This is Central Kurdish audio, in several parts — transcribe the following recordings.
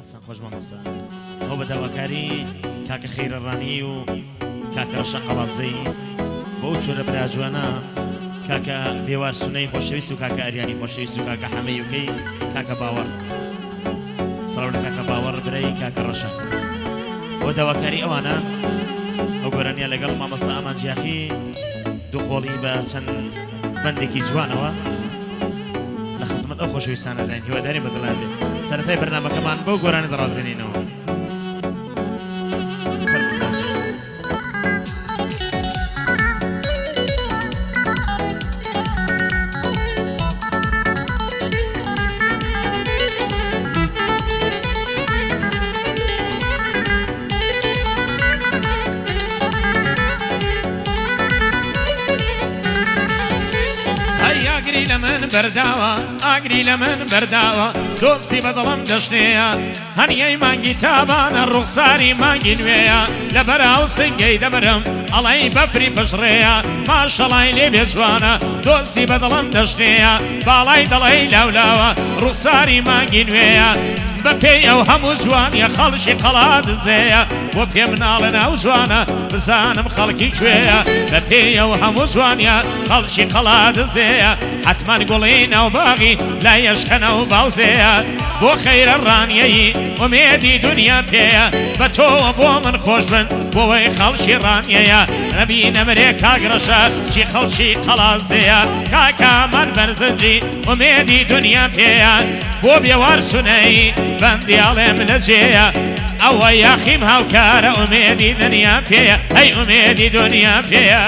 ئەسان خۆش مامۆستا ئەو بەداواکاری کاکە خەیرەڕانی و کاکە ڕەشە قەڵازەی بۆ ئەو چۆرە برا جوانە کاکە بێوار سونەی خۆشەویست و کاکە ئەریانی خۆشەویست و کاکە حەمەیوکەی کاکە باوەڕ سەڵاو لە کاکە باوەڕ برای کاکە ڕەشە بۆ داواکاری ئەوانە ئەو گۆرانیە لەگەڵ مامۆستا ئامان جیاخی دوو خۆڵی بە چەند بەندێکی جوانەوە لە خزمەت ئەو خۆشەویستانە داین هیواداری بەدڵیان بێت سەرەتای بەرنامەکەمان بەو گۆرانە دەڕازێنینەوە. ئاگری لە من بەرداوە ئاگری لە من بەرداوە دۆستی بەدڵم دەشنەیە هەنیەی مانگی تابانە ڕوخساری مانگی نوێیە لە بەراو سنگەی دەبرم ئەڵەی بەفری پشڕەیە ماشەڵای لێ بێ جوانە دۆستی بەدڵم دەشنەیە باڵای دەڵێی لاولاوە ڕوخساری مانگی نوێیە بەپێی ئەو هەموو جوانیە خەڵکی قەڵات زێیە بۆ پێ مناڵە ناو جوانە بزانم خەڵکی کوێیە بەپێی ئەو هەموو جوانیە خەڵکی قەڵات زێیە حتمان گوڵی ناوباغی لا یەشکەنە و باوزەیە بۆ خەیرە ڕانیەیی ئومێدی دنیا پێیە بە تۆوە بۆ من خۆش بن بۆەوەی خەڵکی ڕانیەیە نەبی نەمرێ کاگرەشە چی خەڵکی قەڵازەیە کاکامان بەرزنجی ئومێدی دنیا پێیە بۆ بێوار سونەی بەندیاڵێم لە جێیە ئەوە یاخیم هاوکارە ئومێدی دنیا پێیە ئەی ئومێدی دنیا پێیە.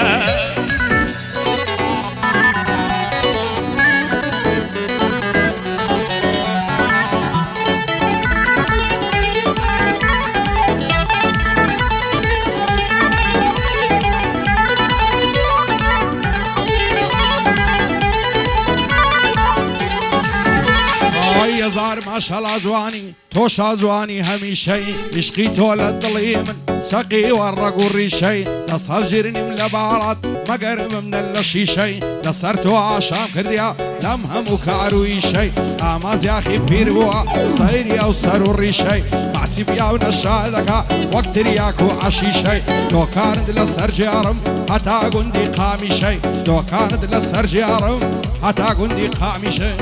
هزار ماشەڵا جوانی تۆشا جوانی هەمیشەی عشقی تۆ لە دڵی من سەقی وەڕەگ و ڕیشەی دەست هەڵگیرنیم لە باڵات مەگەر بمنە لە شیشەی لەسەر تۆ ئاشام کردیا لەم هەموو کار و ئیشەی ئامازیاخی پیر بووە سەیری ئەو سەر و ڕیشەی ماچی پیاو نەشا دەکا وەک تریاک و عەشیشەی دۆکانت لەسەر جیارم هەتا گوندی قامیشەی دۆکانت لەسەر جیارم هەتا گوندی قامیشەی.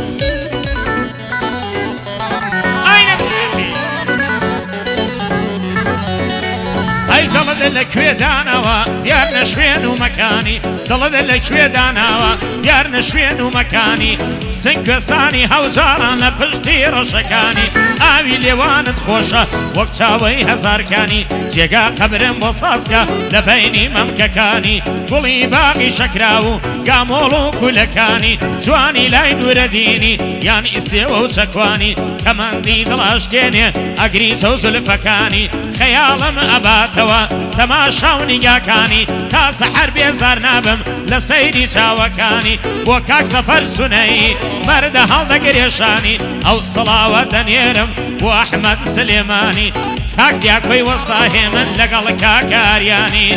ئەی دڵت لەکوێ داناوە دیار نەشوێن و مەکانی دڵت لەکوێ داناوە دیار نەشوێن و مەکانی سنگوێستانی هەوجاران لە پشتی ڕەشەکانی ئاوی لێوانت خۆشە وەک چاوەی هەزارکانی جێگا قەبرم بۆ سازکە لە بەینی مەمکەکانی گوڵی باغی شەکرا و گامۆڵ و گولەکانی جوانی لای دوورەدینی یان ئیسێوە و چەکوانی کەمەندی دڵاشکێنێ ئەگری چەو زولفەکانی خەیاڵم ئەباتەوە تەماشا و نیگاکانی تا سەحەر بێزار نابم لە سەیری چاوەکانی بۆ کاک سەفەر سونەی مەردە هەڵدەگرێشانی ئەو سڵاوە دەنێرم بۆ ئەحمەد سلێمانی کاک دیاکۆی وەستاهێ من لەگەڵ کاکاریانی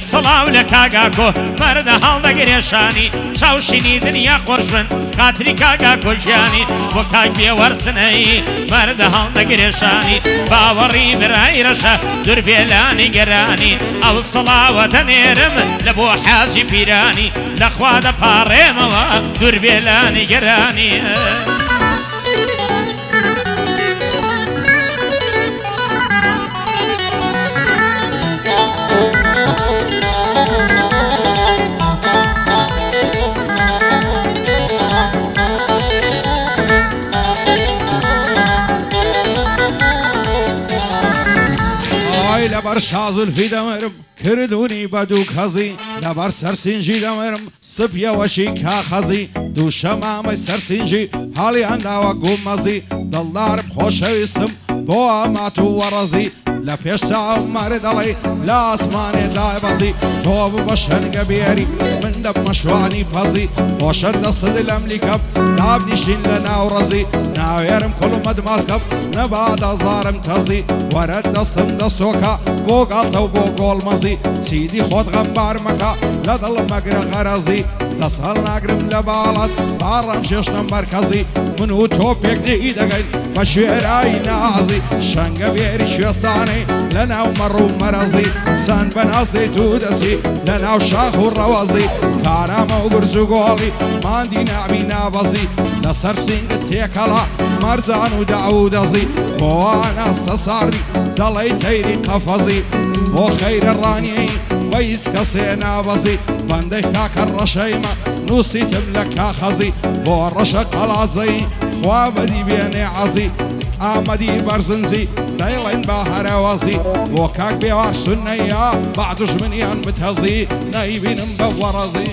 سڵاو لە کاگاکۆ مەردە هەڵدەگرێشانی چاوشینی دنیا خۆش بن خاتری کاگاکۆ ژیانی بۆ کاک بێوەرسنەی مەردە هەڵدەگرێشانی باوەڕی برای ڕەشە دوربێلانی گەرانی ئەو سڵاوە دەنێرم لە بۆ حاجی پیرانی لەخوا دەپاڕێمەوە دوربێلانی گەرانی. لەبەر شازولفی دەمەرم کردونی بە دوو کەزی لەبەر سەرسینجی دەمەرم سپیەوەشی کاخەزی دوو شەمامەی سەرسینجی هەڵیان داوە گومەزی دڵدارم خۆشەویستم بۆ ئەمات و وەڕەزی لە پێش چاو مەرە دەڵێ لە ئاسمانێ دایبەزی تۆ بە شەنگە بێری من دەبمە شوانی پەزی خۆشە دەستت لەم لیکەب دابنیشین لە ناوڕەزی ناوێرم کوڵمەد ماسکەب نەبادە زارم تەزی وەرە دەستم دەستۆکە بۆ گاڵتە و بۆ گۆڵمەزی چیدی خۆت غەمبار مەکە لە دڵ مەگرە غەرەزی دەسەڵ ناگرم لە باڵات باڕم شێشتە مەرکەزی من و تۆ پێکدەی دەگەین بە شوێرایی نازی شەنگە بێری شوێستانەی لە ناو مەڕ و مەرەزی چەند بەناز دەیت و دەچی لە ناو شاخ و ڕەوەزی کارامە و گرز و گۆڵی ماندی نابی نابەزی لەسەر سینگت تێکەڵا مەرجان و داودەزی بۆوانە سەساردی دەڵێی تەیری قەفەزی بۆ خەیرە ڕانیەی بە هیچ کەسێ نابەزی بەندەی کاکە ڕەشەیمە نووسیتم لە کاخەزی بۆ ڕەشە قەڵازەی خوا بەدی بێنێ عەزی ئامەدی بەرزنجی دەیڵێن بە هەرەوەزی بۆ کاک بێوار سونەیە با دوژمنیان بتەزی نەیبینم بە وەڕەزی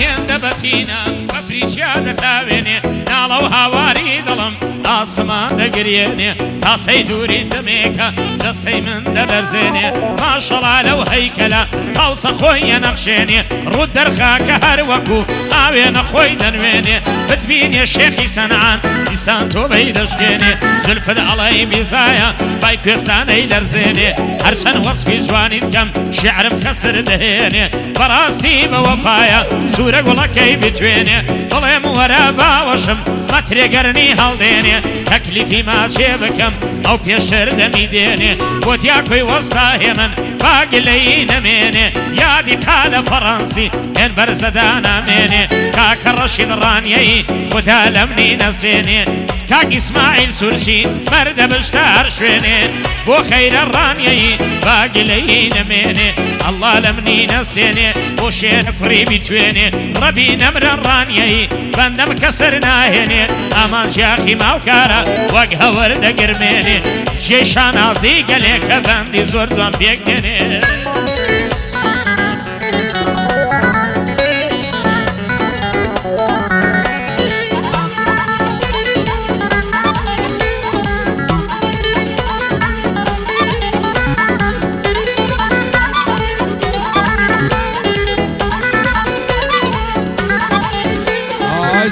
هێندە بەتینە بەفریچیا دەتاوێنێ ناڵە و هاواری دڵم ئاسمان دەگرێنێ تاسەی دووری دەمێکە جەستەی من دەبەرزێنێ ماشەڵا لەو هەیکەلە قاوسە خۆی نەخشێنێ ڕوود دەرخاکە هەر وەکو ئاوێنە خۆی دەنوێنێ بتبینێ شێخی سەنعان دیسان تۆبەی دەشتێنێ زولفت ئەڵەی بیزایە بای کوێستانەی دەرزێنێ هەرچەند وەسفی جوانی بکەم شیعرم کەسر دەهێنێ بەڕاستی بە وەفایە سوورە گوڵەکەی بتوێنێ بڵێم وەرە باوەشم مەترێگەرنی هەڵدێنێ تەکلیفی ماچێ بکەم ئەو پێشتر دەمی دێنێ بۆ دیاکۆی وەستا هێمن باگلەی نەمێنێ یادی قالە فەڕەنسی هێن بەرزەدا نامێنێ کاکە ڕەشید ڕانیەی خوددا لە منی نەسێنێ کاک ئیسماعیل سورچی مەردە بشتە هەر شوێنێ بۆ خەیرە ڕانیەی باگلەی نەمێنێ ئەڵڵا لە منی نەسێنێ بۆ شێرە کوڕی بیتوێنێ ڕەبی نەمرە ڕانیەی بەندەم کەسەر ناهێنێ ئامان ژیاخی ماوکارە وەک هەوەر دەگرمێنێ ژێ شانازی گەلێکە بەندی زۆر جوان پێک دێنێ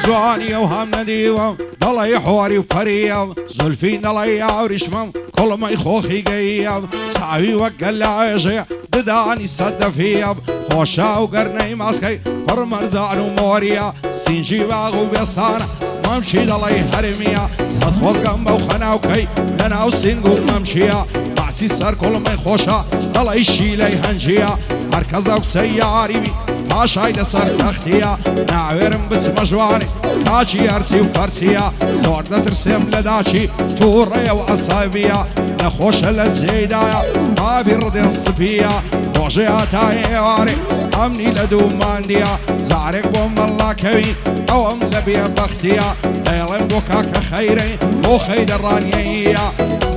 جوانی و هەم نەدیوە دەڵێ حۆری و پەریە زولفی دەڵێ یاوریشمەم کوڵمەی خۆخی گەیە چاوی وەک گەلاێژێ ددانی سەدەفیە خۆشا و گەرنەی ماسکەی پڕ مەرزان و مۆریە سینجی باغ و بێستانە مەمشی دەڵێ هەرمیە سەد خۆزگەم بەو خەناوکەی لە ناو سینگ و مەمشیە باسی سەر کوڵمەی خۆشە دەڵێ شیلەی هەنجیە هەرکەس ئەو سەیاریبی پاشای لەسەر تەختیە ناوێرم بچمە ژوانی کاچی هەرچی و پەرچیە زۆر دەترسێم لە داچی تووڕێە و ئەساویە نەخۆشە لە جێدایە ئابی ڕدێن سپیە ڕۆژێ هاتای ئێوارێ ئەمنی لە دوو ماندیە جارێک بۆ مەڵاکەوی ئەوەم لە بێبەختیە دەیڵێم بۆ کاکە خەیرەی بۆ خەیرە ڕانیەیە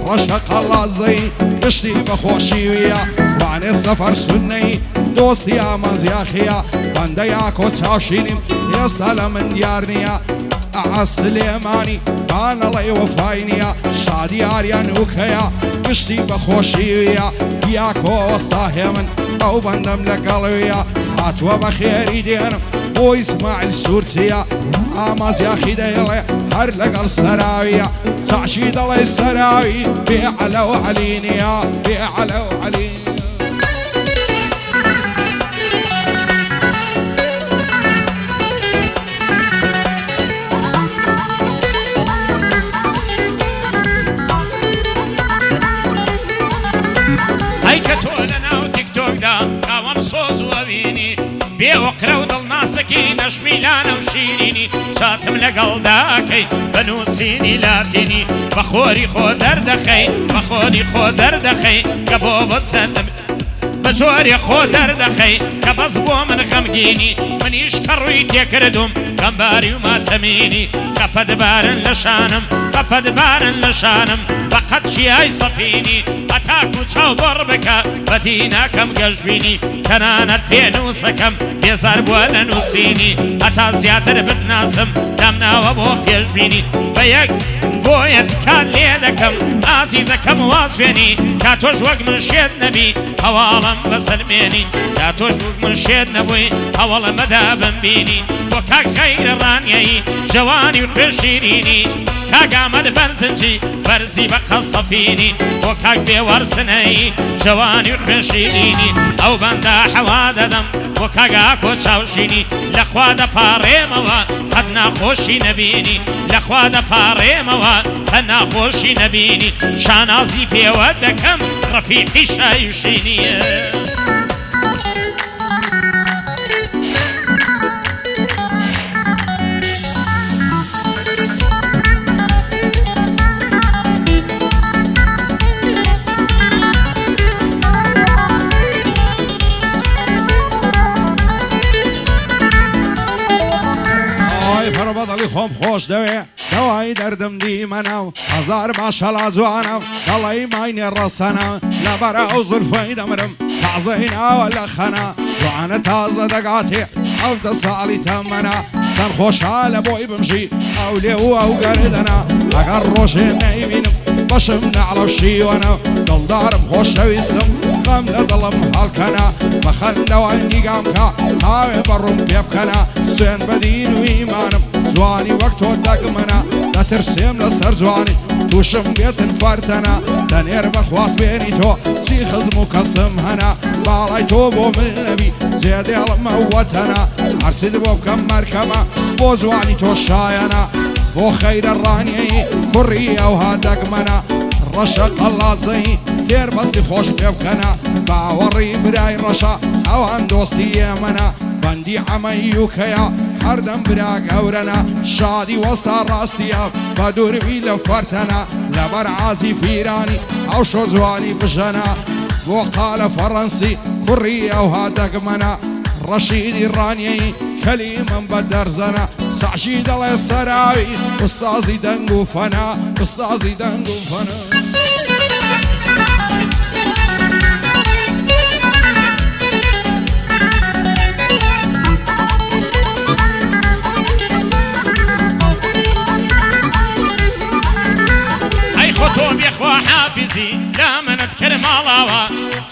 ڕەشە قەڵازەی گشتی بەخۆشیویە وانێ سەفەر سونەی دۆستی ئامانزیاخیە بەندەیا کۆ چاوشینیم ئێستا لە من دیار نییە ئەعە سلێمانی بانەڵێ وەفای نییە شادی ئاریان وکەیە گشتی بەخۆشیویە دیاکۆ وەستا هێمن ئەو بەندەم لەگەڵویە هاتووە بە خێری دێنم بۆ ئیسماعیل سورچیە ئامانزیاخی دەیڵێ هەر لەگەڵ سەراویە چاچی دەڵێ سەراوی بێعەلە و عەلی نییە بێعەلە و عەلی بێوەقرە و دڵناسەکی نەشمیلانە و شیرینی چاتم لەگەڵداکەی بەنووسینی لاتینی بە خۆری خۆ دەردەخەی بە خۆری خۆ دەردەخەی کە بۆ بۆ چەندم بە جۆری خۆ دەردەخەی کە بەس بۆ من خەمگینی منیش کە ڕووی تێکردوم خەمباری و ماتەمینی خەفەتبارن لە شانم خەفەتبارن لە شانم بەقەت چیای سەفینی هەتاکو چاو بڕ بکە بەدی ناکەم گەشتبینی تەنانەت پێنووسەکەم بێزار بووە لە نووسینی هەتا زیاتر بتناسم دەمناوە بۆ پێشبینی بە یەک بۆیە کات لێ دەکەم ئازیزەکەم وازوێنی کا تۆش وەک من شێت نەبی هەواڵم بەسەرمێنی کا تۆش وەک من شێت نەبووی هەوڵە مەدا بمبینی بۆ کاک خەیرە ڕانیایی جوانی و خوێشیرینی کاگامەد بەرزنجی بەرزی بە قەسەفینی بۆ کاک بێوەرسنەی جوانی و خوێشیرینی ئەو بەندە حەوا دەدەم بۆ کاگا کۆ چاوشینی لەخوا دەپاڕێمەوە قەت ناخۆشی نەبینی لەخوا دەپاڕێمەوە قەت ناخۆشی نەبینی شانازی پێوە دەکەم ڕەفیقی شایوشینیە بەدڵی خۆم خۆش دەوێ دەوای دەردم دیمەنە و هەزار باشەڵا جوانە دەڵی ماینێ ڕەسەنە لەبەرە ئەو زولفەی دەمرم تازەی ناوە لە خەنە جوانە تازە دەگاتێ ئەودە ساڵی تەمەنە سەر خۆشا لە بۆی بمژی ئەو لێ و ئەو گەردەنە ئەگەر ڕۆژێ نەیبینم بەشم نەعڵە و شیوەنە دڵدارم خۆشەویستم غەم لە دڵم هەڵکەنە بەخەندەوە نیگامکە تاوێ بەڕوم پێ بکەنە سوێن بەدین و ئیمانم جوانی وەک تۆ دەگمەنە دەترسێم لەسەر جوانی تووشم بێتن فەرتەنە دەنێر بەخواست بێنی تۆ چی خزم و کەسم هەنە باڵای تۆ بۆ من نەبی جێدێڵمە وەتەنە هەرسید بۆ بکەم مەرکەمە بۆ جوانی تۆ شایەنە بۆ خەیرە ڕانیەی کوڕی ئەوها دەگمەنە ڕەشە قەڵازەی تێر بەندی خۆش پێ بکەنە باوەڕی برای ڕەشە ئەوان دۆستی ئێمەنە بەندی عەمەی وکەیە هەردەم برا گەورەنە شادی وەستا ڕاستیە بە دووربی لە فەرتەنە لەبەر عازی پیرانی ئەو شۆ جوانی بژەنە بۆ قالە فەڕەنسی کوڕی ئەوها دەگمەنە ڕەشیدی ڕانیەی کەلیمەم بە دەرزەنە سەعشی دەڵێ سەراوی ئوستازی دەنگ و فەنە ئوستازی دەنگ و فەنە تۆ بێخوا حافزی لا منت کرماڵاوە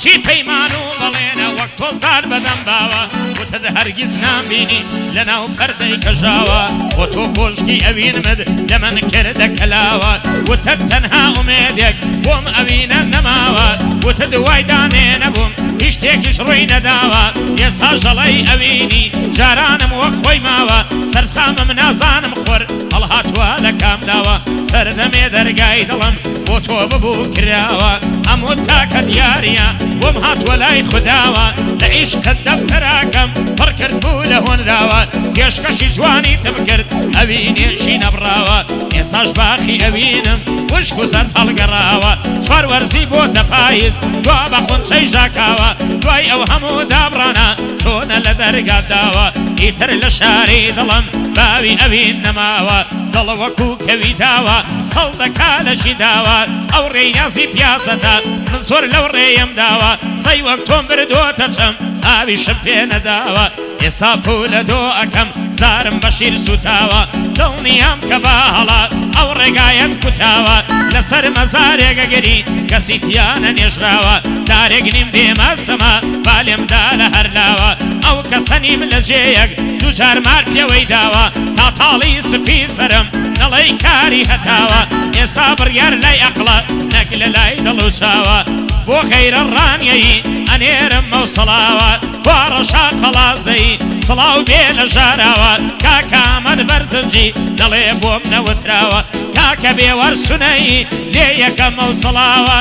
چی پەیمان و بەڵێنە وەک تۆزدار بەدەم باوە وتە هەرگیز نامبینی لە ناو پەردەی کەژاوە بۆ تۆ کۆشکی ئەوینمت لە من کردە کەلاوە وتە تەنها ئومێدێک بۆم ئەوینە نەماوە وتە دوای دانێ نەبووم هیچ شتێکیش ڕووی نەداوە ئێستا ژەڵەی ئەوینی جارانم وەک خۆی ماوە سەرسامم نازانم خۆر هەڵهاتووە لە کاملاوە سەردەمێ دەرگای دڵم بۆ تۆ ببوو کراوە ئەموو تاکە دیارە بۆم هاتووە لای خودداوە لە عیشقت دەفتەراکەم پڕ کرد بوو لە هۆنراوە پێشکەشی جوانی تم کرد ئەوینێشی نەبراوە ئێساش باخی ئەوینم وشک و زەر هەڵگەڕاوە چوار وەرزی بۆ دەپایز دوا بە خونچەی ژاکاوە دوای ئەو هەموو دابڕانە چۆنە لە دەرگاداوە ئیتر لە شاری دڵم باوی ئەوین نەماوە دڵ وەکو کەوی داوە سەڵ دەکا لەشی داوە ئەو ڕێنازی پیاسەتە من زۆر لەو ڕێیم داوە سەی وەک تۆم بردووەتە چەم ئاویشم پێ نەداوە ئێسا پوو لە دۆ ئەەکەم زارم بەشیر سوتاوە دڵنیام کە باهەڵە ئەو ڕێگایەت کوتاوە لەسەر مەزارێگەگەری کەسی تیانە نێژراوە دارێک نیم بێمەسەمە بالێمدا لە هەرلاوە ئەو کەسەنیم لە جێیەک دووجار مار پێوەی داوە تا تاڵی سپی سرم نەڵەی کاری هەتاوە ئێسا بڕیار لای ئەقڵە نەک لە لای دڵ و چاوە بۆ خەیرە ڕانیەی ئەنێرم مەوسڵاوە بۆ ڕەشا قەڵازەی سڵاو بێ لە ژاراوە کاکامەد بەرزنجی دەڵێ بۆم نەوتراوە کاکە بێوەرسونەی لێ یەکەم مەوسڵاوە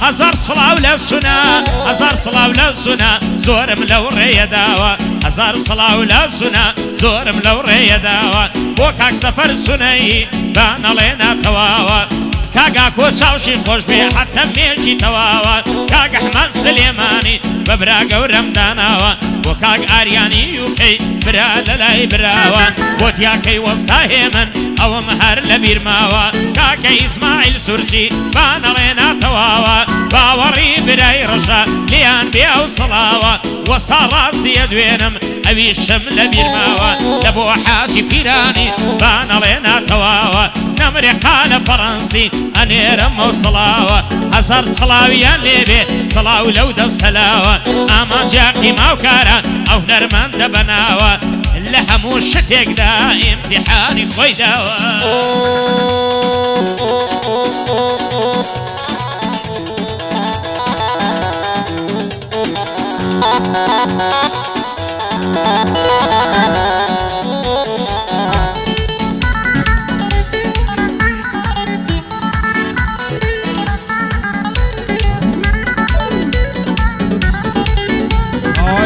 هەزار سڵاو لە سونە هەزار سڵاو لە سونە زۆرم لەو ڕێیەداوە هەزار سڵاو لە سونە زۆرم لەو ڕێیەداوە بۆ کاک سەفەر سونەی با نەڵێ ناتەواوە کاگا کۆ چاوشی خۆش بێ حتە مێژی تەواوە کاگ ئەحمەد سلێمانی بە برا گەورەم داناوە بۆ کاگ ئاریانی وکەی برا لە لای براوە بۆ دیاکەی وەستا هێمن ئەوم هەر لە بیرماوە کاکەی ئیسماعیل سورجی با نەڵێ ناتەواوە باوەڕی برای ڕەشە لیان بێ ئەو سڵاوە وەستا ڕاستیە دوێنم ئەوی شم لە بیرماوە لە بۆ حاجی پیرانی بانەڵێناتەواوە نەمرێقا لە فەڕەنسی ئەنێرەمە و سڵاوە هەزار سڵاویان لێبێ سڵاو لەو دەستەلاوە ئامانجیاقی ماوکاران ئەو نەرمەندە بەناوە لە هەموو شتێکدا ئیمتیحانی خۆی داوە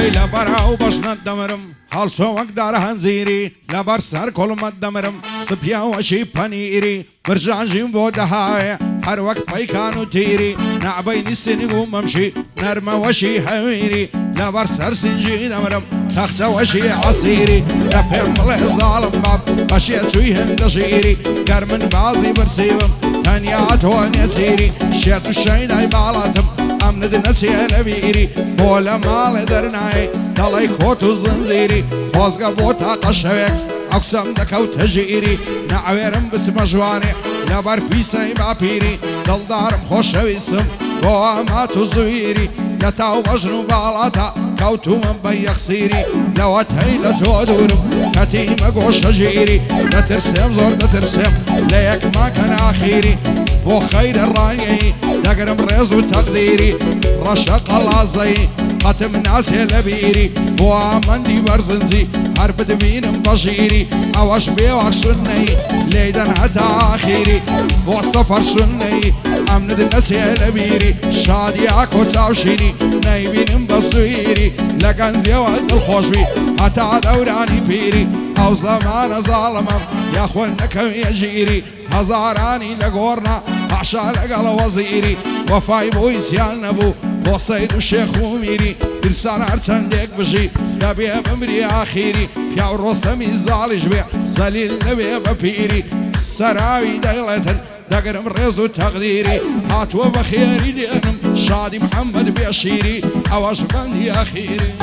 لبراو بشنت دمرم حال سوک دار هنزیری لبر سر کلمت دمرم سپیا وشی پنیری برجانجیم بوده های هر وقت پیکانو تیری نعبی نیستنی ممشی نرم وشی حویری لبر سر سنجی دمرم تخت وشی عصیری لپیم مله ظالم باب بشی سوی هندشیری گرمن بازی برسیبم تنیات و نسیری شیط و شینای بالاتم امند نسیل بیری بولا مال درنای دلای کوت و زنزیری خوزگا بوتا قشوک اقسم دکو تجیری نعویرم بس مجوانی لبر پیسای با پیری دلدارم خوشویستم بو آمات و زویری لتاو بجنو بالاتا كوتو من بيخ سيري لو تهيلة تودورم كتيمة قوش جيري لا ترسم زور لا ترسم ليك ما كان آخيري بو خير الراني دقرم رزو تقديري رشق الله زي ختم ناس لبيري بو عمندي برزنزي حرب دمينم بشيري اوش بيوار سني ليدن حتى آخيري بو سفر سني امند الناس لبيري شادي اكو تاوشيني نايبينم بصويري لكن زيوات الخوشبي حتى دوراني بيري او زمان ظالمم يا اخوانك يجيري هزاراني لقورنا عشا لقل وزيري وفاي بويسيان نبو وصيد الشيخ وميري بلسان ارسن ديك بجي لبي بمري اخيري يا الرستمي زالي جبيع زليل نبي ببيري سراوي دغلتن دقرم رزو تقديري هاتوا بخيري دينم شادي محمد بيشيري اوش بندي اخيري